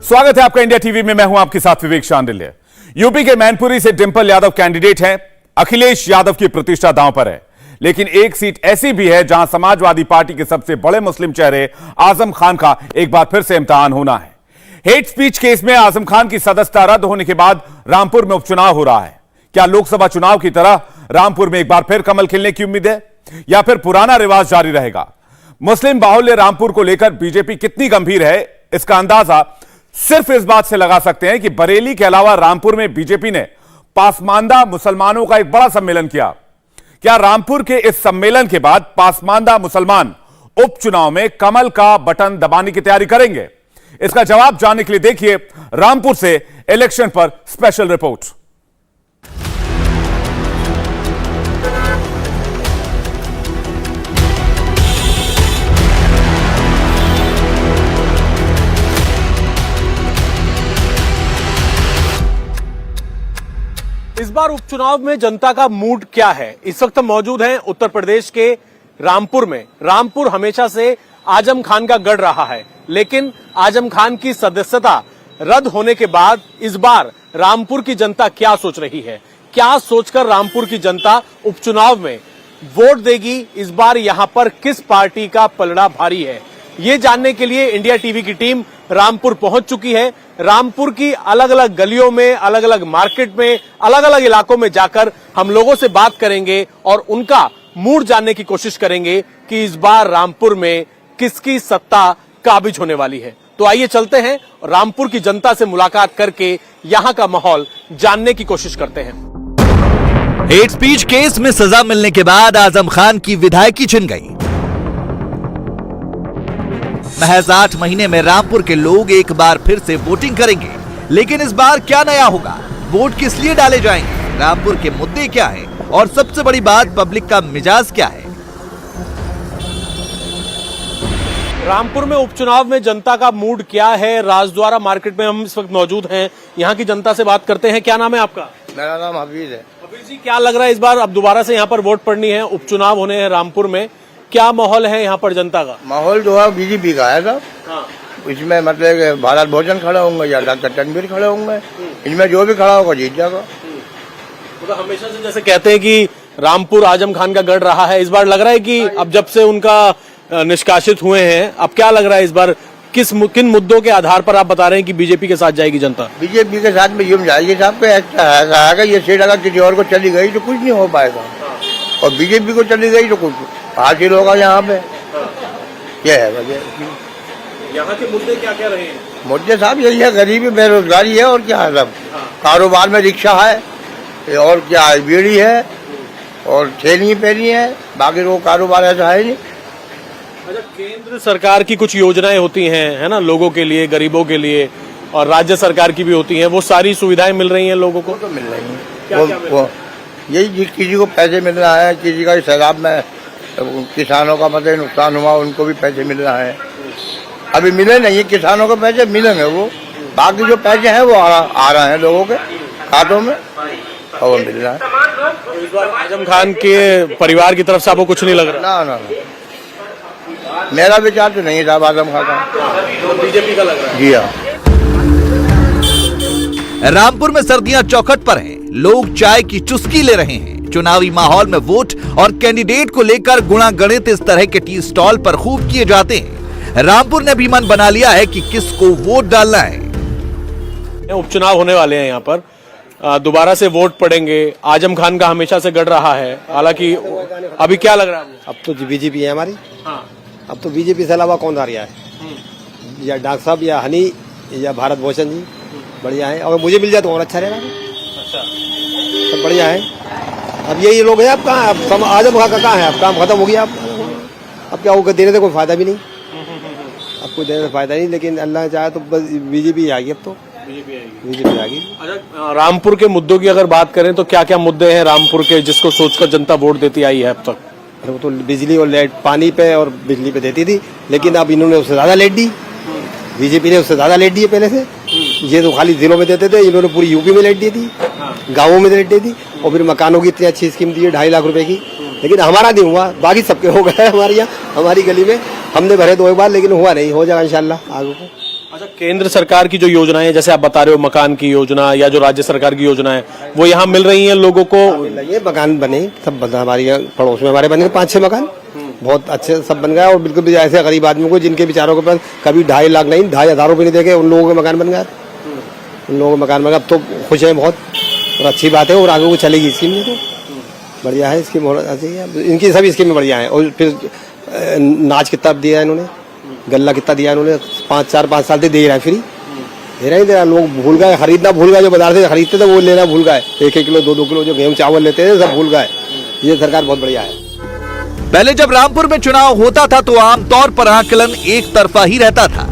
स्वागत है आपका इंडिया टीवी में। मैं हूं आपके साथ विवेक शांडिल्य। यूपी के मैनपुरी से डिंपल यादव कैंडिडेट हैं। अखिलेश यादव की प्रतिष्ठा दांव पर है, लेकिन एक सीट ऐसी भी है जहां समाजवादी पार्टी के सबसे बड़े मुस्लिम चेहरे आजम खान का एक बार फिर से इम्तिहान होना है। हेट स्पीच केस में आजम खान की सदस्यता रद्द होने के बाद रामपुर में उपचुनाव हो रहा है। क्या लोकसभा चुनाव की तरह रामपुर में एक बार फिर कमल खिलने की उम्मीद है या फिर पुराना रिवाज जारी रहेगा? मुस्लिम बाहुल्य रामपुर को लेकर बीजेपी कितनी गंभीर है, इसका अंदाजा सिर्फ इस बात से लगा सकते हैं कि बरेली के अलावा रामपुर में बीजेपी ने पासमानदा मुसलमानों का एक बड़ा सम्मेलन किया। क्या रामपुर के इस सम्मेलन के बाद पासमानदा मुसलमान उपचुनाव में कमल का बटन दबाने की तैयारी करेंगे? इसका जवाब जानने के लिए देखिए रामपुर से इलेक्शन पर स्पेशल रिपोर्ट। इस बार उपचुनाव में जनता का मूड क्या है? इस वक्त हम मौजूद हैं उत्तर प्रदेश के रामपुर में। रामपुर हमेशा से आजम खान का गढ़ रहा है, लेकिन आजम खान की सदस्यता रद्द होने के बाद इस बार रामपुर की जनता क्या सोच रही है? क्या सोचकर रामपुर की जनता उपचुनाव में वोट देगी? इस बार यहां पर किस पार्टी का पलड़ा भारी है, ये जानने के लिए इंडिया टीवी की टीम रामपुर पहुंच चुकी है। रामपुर की अलग अलग गलियों में, अलग अलग मार्केट में, अलग अलग इलाकों में जाकर हम लोगों से बात करेंगे और उनका मूड जानने की कोशिश करेंगे कि इस बार रामपुर में किसकी सत्ता काबिज होने वाली है। तो आइए चलते हैं, रामपुर की जनता से मुलाकात करके यहां का माहौल जानने की कोशिश करते हैं। हेट स्पीच केस में सजा मिलने के बाद आजम खान की विधायकी छिन गई। महज 8 महीने में रामपुर के लोग एक बार फिर से वोटिंग करेंगे, लेकिन इस बार क्या नया होगा? वोट किस लिए डाले जाएंगे? रामपुर के मुद्दे क्या हैं? और सबसे बड़ी बात, पब्लिक का मिजाज क्या है? रामपुर में उपचुनाव में जनता का मूड क्या है? राजद्वारा मार्केट में हम इस वक्त मौजूद हैं। यहाँ की जनता से बात करते हैं। क्या नाम है आपका? मेरा नाम हफीज है। हफीज जी, क्या लग रहा है इस बार अब दोबारा से यहाँ पर वोट पड़नी है, उपचुनाव होने हैं रामपुर में, क्या माहौल है यहाँ पर जनता का? माहौल जो है बीजेपी का है साहब। हाँ। इसमें मतलब भारत भोजन खड़े होंगे या डॉक्टर तनवीर खड़े होंगे, इनमें जो भी खड़ा होगा जीत जाएगा। मतलब हमेशा से जैसे कहते हैं कि रामपुर आजम खान का गढ़ रहा है, इस बार लग रहा है कि अब जब से उनका निष्कासित हुए हैं, अब क्या लग रहा है इस बार किन मुद्दों के आधार पर आप बता रहे हैं कि बीजेपी के साथ जाएगी जनता? बीजेपी के साथ में यूं जाएगी साहब के ये सीट अगर किसी और को चली गई तो कुछ नहीं हो पाएगा, और बीजेपी को चली गई तो कुछ हासिल होगा यहाँ पे। ये है वजह। यहाँ के मुद्दे क्या क्या रहे हैं? मुद्दे साहब यही है, गरीबी, बेरोजगारी है, और क्या है सब। कारोबार में रिक्शा है, और क्या है, बीड़ी है, और थैली पहनी है, बाकी वो कारोबार ऐसा है नहीं। अच्छा, केंद्र सरकार की कुछ योजनाएं होती हैं, है ना, लोगों के लिए, गरीबों के लिए, और राज्य सरकार की भी होती हैं, वो सारी सुविधाएं मिल रही हैं लोगों को? तो मिल रही हैं। यही किसी को पैसे मिल रहा है, किसी का सैलाब में किसानों का मतलब नुकसान हुआ, उनको भी पैसे मिल रहा है। अभी मिले नहीं, किसानों को पैसे मिलेंगे, वो बाकी जो पैसे हैं वो आ रहे हैं लोगों के खातों में, और वो मिल रहा है। इस बार आजम खान के परिवार की तरफ से आपको कुछ नहीं लग रहा? ना, मेरा विचार तो नहीं था आजम खान का, बीजेपी का लग रहा है। जी हाँ। रामपुर में सर्दियां चौखट पर हैं, लोग चाय की चुस्की ले रहे हैं। चुनावी माहौल में वोट और कैंडिडेट को लेकर गुणा गणित इस तरह के टी स्टॉल पर खूब किए जाते हैं। रामपुर ने भी मन बना लिया है कि किसको वोट डालना है। उपचुनाव होने वाले हैं यहाँ पर, दोबारा से वोट पड़ेंगे। आजम खान का हमेशा से गढ़ रहा है, हालांकि अभी क्या लग रहा है? अब तो बीजेपी है हमारी। हाँ। अब तो बीजेपी से अलावा कौन आ रहा है? या डॉक्टर साहब, या हनी, या भारत भूषण जी बढ़िया है, और मुझे मिल जाए तो और अच्छा रहेगा। अच्छा, सब बढ़िया है। अब यही लोग हैं, अब कहाँ, अब आजम खान का कहाँ है? अब काम खत्म हो गया। अब क्या होगा, देने से कोई फायदा भी नहीं, अब कोई देने से फायदा नहीं, लेकिन अल्लाह चाहे तो बस बीजेपी आएगी। अब तो बीजेपी आएगी। अच्छा, रामपुर के मुद्दों की अगर बात करें तो क्या क्या मुद्दे हैं रामपुर के जिसको सोचकर जनता वोट देती आई है अब तक? वो तो बिजली और लाइट, पानी पे और बिजली पे देती थी, लेकिन अब इन्होंने उससे ज्यादा लेट दी। बीजेपी ने उससे ज्यादा लेट दी है पहले से। ये तो खाली जिलों में देते थे, इन्होंने पूरी यूपी में लेट दी थी, गाँवों में लेट दी थी, और फिर मकानों की इतनी अच्छी स्कीम दी है 2.5 लाख रुपए की, लेकिन हमारा नहीं हुआ, बाकी सबके हो गए। हमारे यहाँ, हमारी गली में हमने भरे 2 बार, लेकिन हुआ नहीं, हो जाएगा इंशाल्लाह आगे को। अच्छा, केंद्र सरकार की जो योजनाएं, जैसे आप बता रहे हो मकान की योजना या जो राज्य सरकार की योजना है, वो यहाँ मिल रही हैं लोगों को? ये मकान बने सब हमारी पड़ोस में हमारे बने 5-6 मकान बहुत अच्छे सब बन गया। और बिल्कुल भी ऐसे गरीब आदमी को जिनके बेचारों के पास कभी 2.5 लाख नहीं 2,500 रुपये नहीं देखे, उन लोगों के मकान बन गया। उन लोगों के मकान बन गया। अब तो खुश है बहुत और अच्छी बात है। और आगे वो चलेगी स्कीम में तो बढ़िया है। स्कीम इनकी सभी स्कीमें बढ़िया है। और फिर नाच कितना दिया है इन्होंने, गल्ला कितना दिया इन्होंने, 5 साल से दे रहा है फ्री, दे रहा है। लोग भूल गए, खरीदना भूल गए। जो बाजार से खरीदते थे वो लेना भूल गए। 1-1 किलो 2-2 किलो जो गेहूं चावल लेते थे सब भूल गए। ये सरकार बहुत बढ़िया है। पहले जब रामपुर में चुनाव होता था तो आमतौर पर आकलन एक तरफा ही रहता था।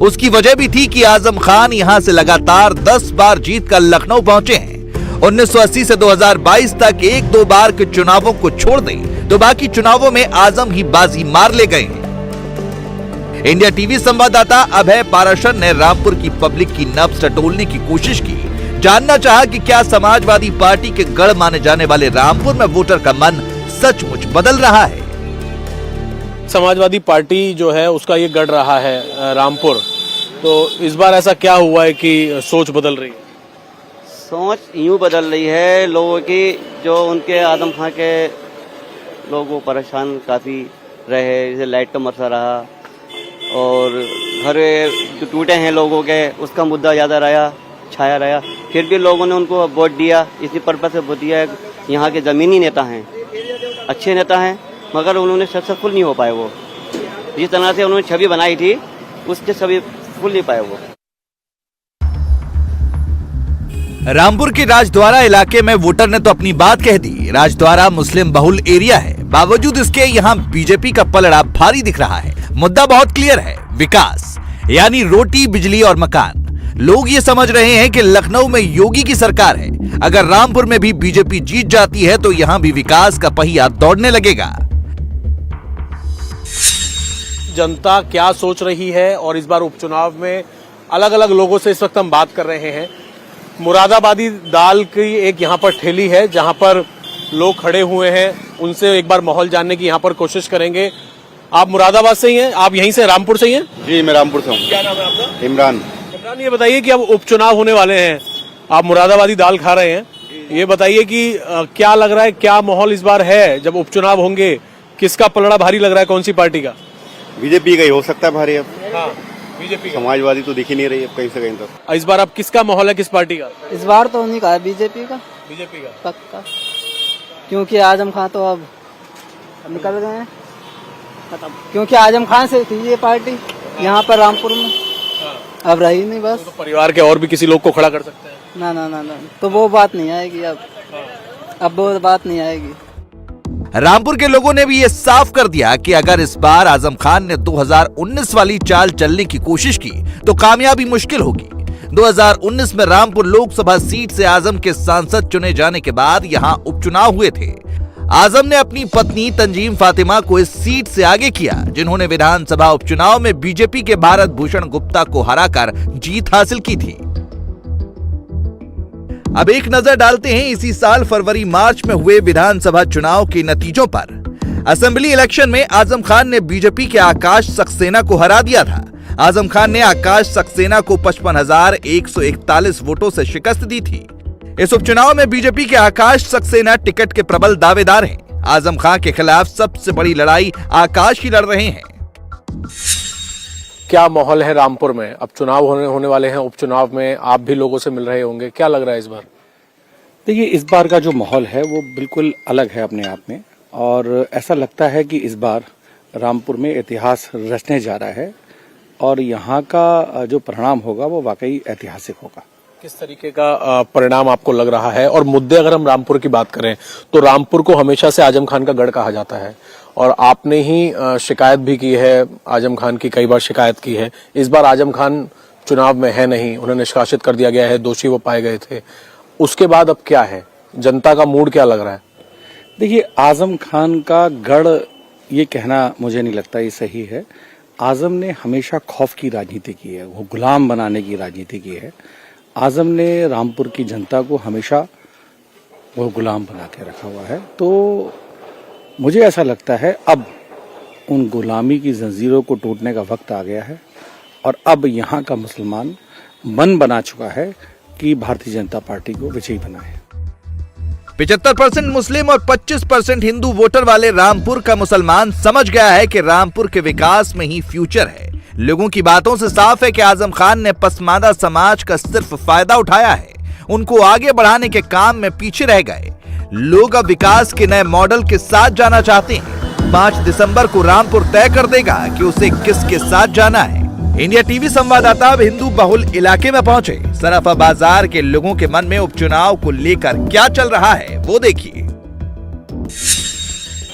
उसकी वजह भी थी कि आजम खान यहां से लगातार 10 बार जीतकर लखनऊ पहुंचे हैं। 1980 से 2022 तक 1-2 बार के चुनावों को छोड़ दें तो बाकी चुनावों में आजम ही बाजी मार ले गए हैं। इंडिया टीवी संवाददाता अभय पाराशर ने रामपुर की पब्लिक की नब्ज टटोलने की कोशिश की। जानना चाहा कि क्या समाजवादी पार्टी के गढ़ माने जाने वाले रामपुर में वोटर का मन सचमुच बदल रहा है। समाजवादी पार्टी जो है उसका ये गढ़ रहा है रामपुर, तो इस बार ऐसा क्या हुआ है कि सोच बदल रही है? सोच यूं बदल रही है लोगों की, जो उनके आजम खां के लोग वो परेशान काफ़ी रहे, जैसे लाइट का मसला रहा और घर जो टूटे हैं लोगों के, उसका मुद्दा ज़्यादा रहा, छाया रहा। फिर भी लोगों ने उनको वोट दिया, इसी पर्पज से वोट दिया। यहाँ के ज़मीनी नेता हैं, अच्छे नेता हैं, मगर उन्होंने सक्सेसफुल नहीं हो पाए। वो जिस तरह से उन्होंने छवि बनाई थी उसके छवि फुल नहीं पाए वो। रामपुर के राजद्वारा इलाके में वोटर ने तो अपनी बात कह दी। राजद्वारा मुस्लिम बहुल एरिया है, बावजूद इसके यहाँ बीजेपी का पलड़ा भारी दिख रहा है। मुद्दा बहुत क्लियर है, विकास, यानी रोटी, बिजली और मकान। लोग ये समझ रहे हैं कि लखनऊ में योगी की सरकार है, अगर रामपुर में भी बीजेपी जीत जाती है तो यहाँ भी विकास का पहिया दौड़ने लगेगा। जनता क्या सोच रही है और इस बार उपचुनाव में अलग अलग लोगों से इस वक्त हम बात कर रहे हैं। मुरादाबादी दाल की एक यहाँ पर ठेली है जहाँ पर लोग खड़े हुए हैं, उनसे एक बार माहौल जानने की यहाँ पर कोशिश करेंगे। आप मुरादाबाद से ही हैं? आप यहीं से रामपुर से ही हैं? जी, मैं रामपुर से हूँ। क्या नाम है आपका? इमरान। इमरान, ये बताइए कि अब उपचुनाव होने वाले हैं, आप मुरादाबादी दाल खा रहे हैं, ये बताइए कि क्या लग रहा है, क्या माहौल इस बार है जब उपचुनाव होंगे? किसका पलड़ा भारी लग रहा है, कौन सी पार्टी का? बीजेपी का ही हो सकता है भारी। अब हाँ, बीजेपी का। समाजवादी तो दिख ही नहीं रही अब कहीं से कहीं तक। इस बार अब किसका माहौल है, किस पार्टी का? इस बार तो उन्हीं का है, बीजेपी का। बीजेपी का पक्का, क्योंकि आजम खान तो अब निकल गए हैं, क्योंकि आजम खान से थी ये पार्टी यहाँ पर रामपुर में, अब रही नहीं बस। तो परिवार के और भी किसी लोग को खड़ा कर सकते हैं? ना ना ना ना, तो वो बात नहीं आएगी अब वो बात नहीं आएगी। रामपुर के लोगों ने भी ये साफ कर दिया कि अगर इस बार आजम खान ने 2019 वाली चाल चलने की कोशिश की तो कामयाबी मुश्किल होगी। 2019 में रामपुर लोकसभा सीट से आजम के सांसद चुने जाने के बाद यहां उपचुनाव हुए थे। आजम ने अपनी पत्नी तंजीम फातिमा को इस सीट से आगे किया, जिन्होंने विधानसभा उपचुनाव में बीजेपी के भारत भूषण गुप्ता को हराकर जीत हासिल की थी। अब एक नजर डालते हैं इसी साल फरवरी मार्च में हुए विधानसभा चुनाव के नतीजों पर। असेंबली इलेक्शन में आजम खान ने बीजेपी के आकाश सक्सेना को हरा दिया था। आजम खान ने आकाश सक्सेना को 55,141 वोटों से शिकस्त दी थी। इस उपचुनाव में बीजेपी के आकाश सक्सेना टिकट के प्रबल दावेदार हैं। आजम खान के खिलाफ सबसे बड़ी लड़ाई आकाश ही लड़ रहे हैं। क्या माहौल है रामपुर में? अब चुनाव होने वाले हैं, उपचुनाव में आप भी लोगों से मिल रहे होंगे, क्या लग रहा है इस बार? देखिए, इस बार का जो माहौल है वो बिल्कुल अलग है अपने आप में, और ऐसा लगता है कि इस बार रामपुर में इतिहास रचने जा रहा है और यहाँ का जो परिणाम होगा वो वाकई ऐतिहासिक होगा। किस तरीके का परिणाम आपको लग रहा है? और मुद्दे अगर हम रामपुर की बात करें तो रामपुर को हमेशा से आजम खान का गढ़ कहा जाता है और आपने ही शिकायत भी की है आजम खान की, कई बार शिकायत की है। इस बार आजम खान चुनाव में है नहीं, उन्हें निष्कासित कर दिया गया है, दोषी वो पाए गए थे। उसके बाद अब क्या है, जनता का मूड क्या लग रहा है? देखिए, आजम खान का गढ़ ये कहना मुझे नहीं लगता ये सही है। आजम ने हमेशा खौफ की राजनीति की है, वो गुलाम बनाने की राजनीति की है। आजम ने रामपुर की जनता को हमेशा वो गुलाम बना के रखा हुआ है। तो मुझे ऐसा लगता है अब उन गुलामी की जंजीरों को टूटने का वक्त आ गया है और अब यहाँ का मुसलमान मन बना चुका है कि भारतीय जनता पार्टी को विजयी बनाए। 75% मुस्लिम और 25% हिंदू वोटर वाले रामपुर का मुसलमान समझ गया है कि रामपुर के विकास में ही फ्यूचर है। लोगों की बातों से साफ है कि आजम खान ने पसमानदा समाज का सिर्फ फायदा उठाया है, उनको आगे बढ़ाने के काम में पीछे रह गए। लोग अब विकास के नए मॉडल के साथ जाना चाहते हैं। 5 दिसंबर को रामपुर तय कर देगा कि उसे किसके साथ जाना है। इंडिया टीवी संवाददाता अब हिंदू बहुल इलाके में पहुंचे। सराफा बाजार के लोगों के मन में उपचुनाव को लेकर क्या चल रहा है वो देखिए।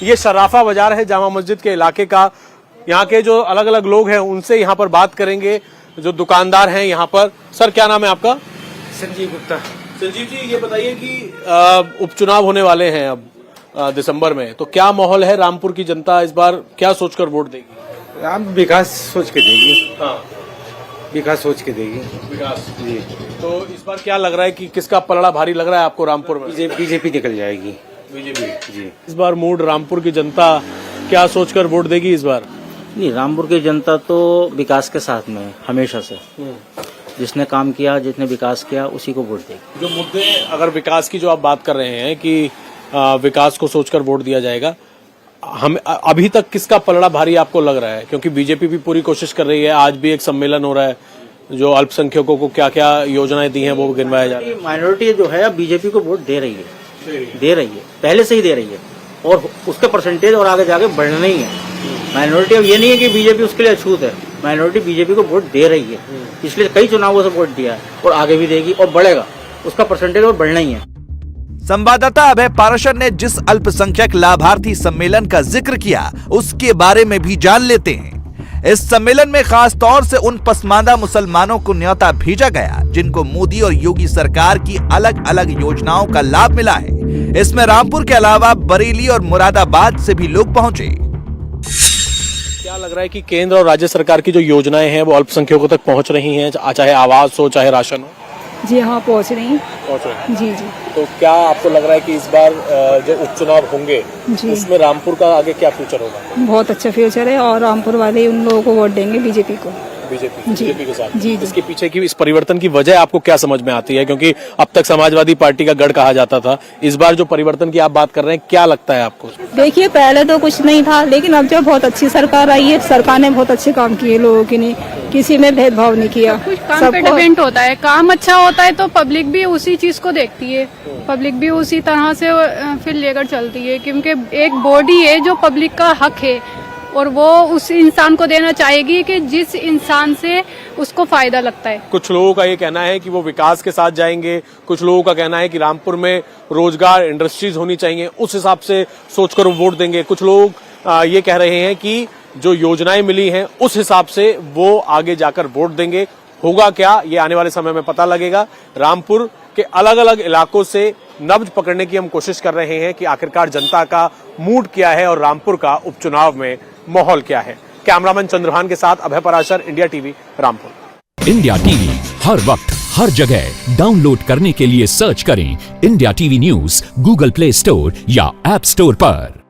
ये सराफा बाजार है जामा मस्जिद के इलाके का। यहाँ के जो अलग अलग लोग हैं उनसे यहाँ पर बात करेंगे, जो दुकानदार हैं यहाँ पर। सर क्या नाम है आपका? संजीव गुप्ता। संजीव जी ये बताइए कि उपचुनाव होने वाले हैं अब दिसंबर में, तो क्या माहौल है? रामपुर की जनता इस बार क्या सोचकर वोट देगी? आप विकास सोच के देगी। हाँ, विकास सोच के देगी। विकास जी। तो इस बार क्या लग रहा है कि किसका पलड़ा भारी लग रहा है आपको रामपुर में? बीजेपी निकल जाएगी। बीजेपी जी। इस बार मूड रामपुर की जनता क्या सोचकर वोट देगी इस बार? नहीं, रामपुर की जनता तो विकास के साथ में है हमेशा से। जिसने काम किया, जिसने विकास किया, उसी को वोट देगी। जो मुद्दे, अगर विकास की जो आप बात कर रहे हैं कि विकास को सोचकर वोट दिया जाएगा, हम अभी तक किसका पलड़ा भारी आपको लग रहा है? क्योंकि बीजेपी भी पूरी कोशिश कर रही है, आज भी एक सम्मेलन हो रहा है, जो अल्पसंख्यकों को क्या क्या योजनाएं दी हैं वो गिनवाया जा रहा है। माइनॉरिटी जो है अब बीजेपी को वोट दे रही है, पहले से ही दे रही है, और उसका परसेंटेज और आगे जाके बढ़ना ही है। माइनॉरिटी अब ये नहीं है कि बीजेपी उसके लिए अछूत है, माइनॉरिटी बीजेपी को वोट दे रही है, पिछले कई चुनावों से वोट दिया है और आगे भी देगी और बढ़ेगा, उसका परसेंटेज और बढ़ना ही है। संवाददाता अभय पाराशर ने जिस अल्पसंख्यक लाभार्थी सम्मेलन का जिक्र किया उसके बारे में भी जान लेते हैं। इस सम्मेलन में खास तौर से उन पसमानदा मुसलमानों को न्योता भेजा गया जिनको मोदी और योगी सरकार की अलग अलग योजनाओं का लाभ मिला है। इसमें रामपुर के अलावा बरेली और मुरादाबाद से भी लोग पहुंचे। क्या लग रहा है कि केंद्र और राज्य सरकार की जो योजनाएं हैं वो अल्पसंख्यकों तक पहुंच रही हैं, चाहे आवास हो चाहे राशन हो? जी हाँ, पहुंच रही हैं। पहुंच रही हैं। जी जी। तो क्या आपको लग रहा है कि इस बार जो उपचुनाव होंगे उसमें रामपुर का आगे क्या फ्यूचर होगा? बहुत अच्छा फ्यूचर है और रामपुर वाले उन लोगों को वोट देंगे, बीजेपी को। बीजेपी के साथ। जी। इसके पीछे की, इस परिवर्तन की वजह आपको क्या समझ में आती है? क्योंकि अब तक समाजवादी पार्टी का गढ़ कहा जाता था, इस बार जो परिवर्तन की आप बात कर रहे हैं, क्या लगता है आपको? देखिए, पहले तो कुछ नहीं था, लेकिन अब जब बहुत अच्छी सरकार आई है, सरकार ने बहुत अच्छे काम किए, लोगों की नहीं, किसी में भेदभाव नहीं किया। कुछ काम पे डिपेंड होता है, काम अच्छा होता है तो पब्लिक भी उसी चीज को देखती है, पब्लिक भी उसी तरह से फिर लेकर चलती है, क्योंकि एक बॉडी है जो पब्लिक का हक है और वो उस इंसान को देना चाहेगी कि जिस इंसान से उसको फायदा लगता है। कुछ लोगों का ये कहना है कि वो विकास के साथ जाएंगे, कुछ लोगों का कहना है कि रामपुर में रोजगार, इंडस्ट्रीज होनी चाहिए, उस हिसाब से सोचकर वो वोट देंगे। कुछ लोग ये कह रहे हैं कि जो योजनाएं मिली हैं उस हिसाब से वो आगे जाकर वोट देंगे। होगा क्या, ये आने वाले समय में पता लगेगा। रामपुर के अलग अलग इलाकों से नब्ज पकड़ने की हम कोशिश कर रहे हैं कि आखिरकार जनता का मूड क्या है और रामपुर का उपचुनाव में माहौल क्या है। कैमरामैन चंद्रभान के साथ Abhay Parashar, India TV, Rampur. India TV हर वक्त हर जगह डाउनलोड करने के लिए सर्च करें India TV news Google play store या ऐप स्टोर पर।